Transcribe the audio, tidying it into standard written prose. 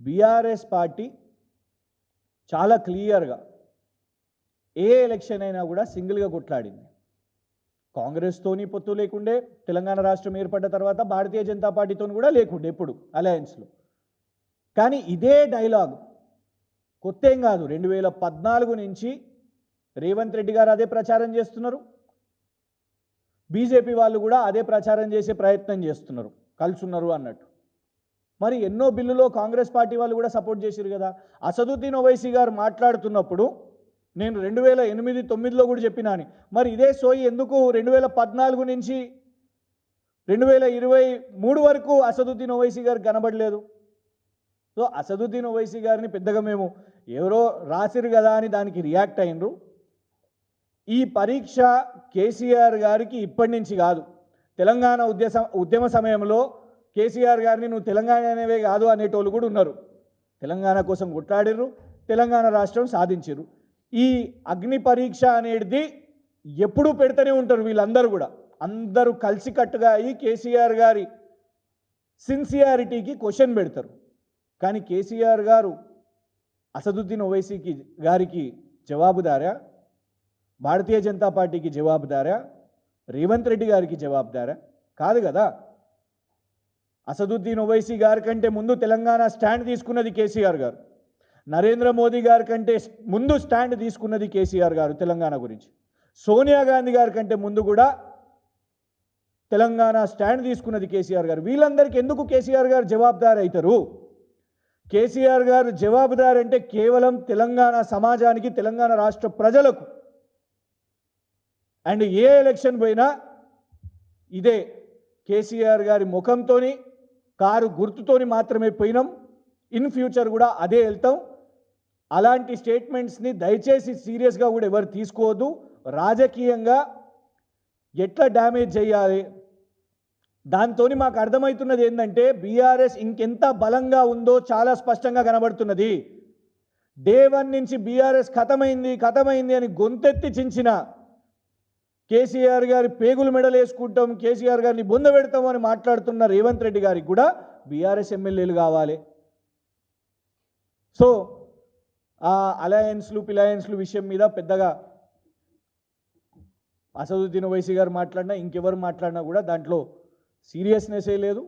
BRS party చాలా క్లియర్గా ఏ election అయినా కూడా సింగిల్గా కొట్లాడింది. కాంగ్రెస్తోని పొత్తు లేకుండే, తెలంగాణ రాష్ట్రం ఏర్పడ్డ తర్వాత భారతీయ జనతా పార్టీతో కూడా లేకుండే ఎప్పుడు అలయన్స్లో. కానీ ఇదే డైలాగ్ కొత్త ఏం కాదు. 2014 నుంచి రేవంత్ రెడ్డి గారు అదే ప్రచారం చేస్తున్నారు, బీజేపీ వాళ్ళు కూడా అదే ప్రచారం చేసే ప్రయత్నం చేస్తున్నారు, కలుసున్నారు అన్నట్టు. మరి ఎన్నో బిల్లులో కాంగ్రెస్ పార్టీ వాళ్ళు కూడా సపోర్ట్ చేశారు కదా. అసదుద్దీన్ ఓవైసీ గారు మాట్లాడుతున్నప్పుడు నేను 2008-9లో కూడా చెప్పినాను. మరి ఇదే సోయి ఎందుకు 2014 నుంచి 2023 వరకు అసదుద్దీన్ ఓవైసీ గారు కనబడలేదు? సో అసదుద్దీన్ ఓవైసీ గారిని పెద్దగా మేము ఎవరో రాసిరు కదా అని దానికి రియాక్ట్ అయినరు. ఈ పరీక్ష కేసీఆర్ గారికి ఇప్పటి నుంచి కాదు, తెలంగాణ ఉద్యమ సమయంలో కేసీఆర్ గారిని నువ్వు తెలంగాణ అనేవే కాదు అనేటోళ్ళు కూడా ఉన్నారు. తెలంగాణ కోసం కొట్లాడిర్రు, తెలంగాణ రాష్ట్రం సాధించారు. ఈ అగ్ని పరీక్ష అనేది ఎప్పుడూ పెడుతూనే ఉంటారు వీళ్ళందరూ కూడా. అందరూ కలిసికట్టుగా అయ్యి కేసీఆర్ గారి సిన్సియారిటీకి క్వశ్చన్ పెడతారు. కానీ కేసీఆర్ గారు అసదుద్దీన్ ఓవైసీ గారికి జవాబుదారా? భారతీయ జనతా పార్టీకి జవాబుదారా? రేవంత్ రెడ్డి గారికి జవాబుదారా? కాదు కదా. అసదుద్దీన్ ఓవైసీ గారి కంటే ముందు తెలంగాణ స్టాండ్ తీసుకున్నది కేసీఆర్ గారు. నరేంద్ర మోదీ గారి కంటే ముందు స్టాండ్ తీసుకున్నది కేసీఆర్ గారు తెలంగాణ గురించి. సోనియా గాంధీ గారి కంటే ముందు కూడా తెలంగాణ స్టాండ్ తీసుకున్నది కేసీఆర్ గారు. వీళ్ళందరికీ ఎందుకు కేసీఆర్ గారు జవాబుదారు అవుతారు? కేసీఆర్ గారు జవాబుదారు అంటే కేవలం తెలంగాణ సమాజానికి, తెలంగాణ రాష్ట్ర ప్రజలకు. అండ్ ఏ ఎలక్షన్ పోయినా ఇదే కేసీఆర్ గారి ముఖంతోని, కారు గుర్తుతోని మాత్రమే పోయినాం. ఇన్ ఫ్యూచర్ కూడా అదే వెళ్తాం. అలాంటి స్టేట్మెంట్స్ని దయచేసి సీరియస్గా కూడా ఎవరు తీసుకోవద్దు. రాజకీయంగా ఎట్లా డ్యామేజ్ చేయాలి, దాంతో మాకు అర్థమవుతున్నది ఏంటంటే బీఆర్ఎస్ ఇంకెంత బలంగా ఉందో చాలా స్పష్టంగా కనబడుతున్నది. డే 1 నుంచి బీఆర్ఎస్ ఖతమైంది అని గొంతెత్తి చించిన కేసీఆర్ గారి పేగులు మెడలేసుకుంటాం, కేసీఆర్ గారిని బొంద పెడతాం అని మాట్లాడుతున్న రేవంత్ రెడ్డి గారికి కూడా బీఆర్ఎస్ ఎమ్మెల్యేలు కావాలి. సో ఆ అలయన్స్లు పిలయన్స్లు విషయం మీద పెద్దగా అసదుద్దీన్ ఓవైసీ గారు మాట్లాడినా, ఇంకెవరు మాట్లాడినా కూడా దాంట్లో సీరియస్నెస్ లేదు.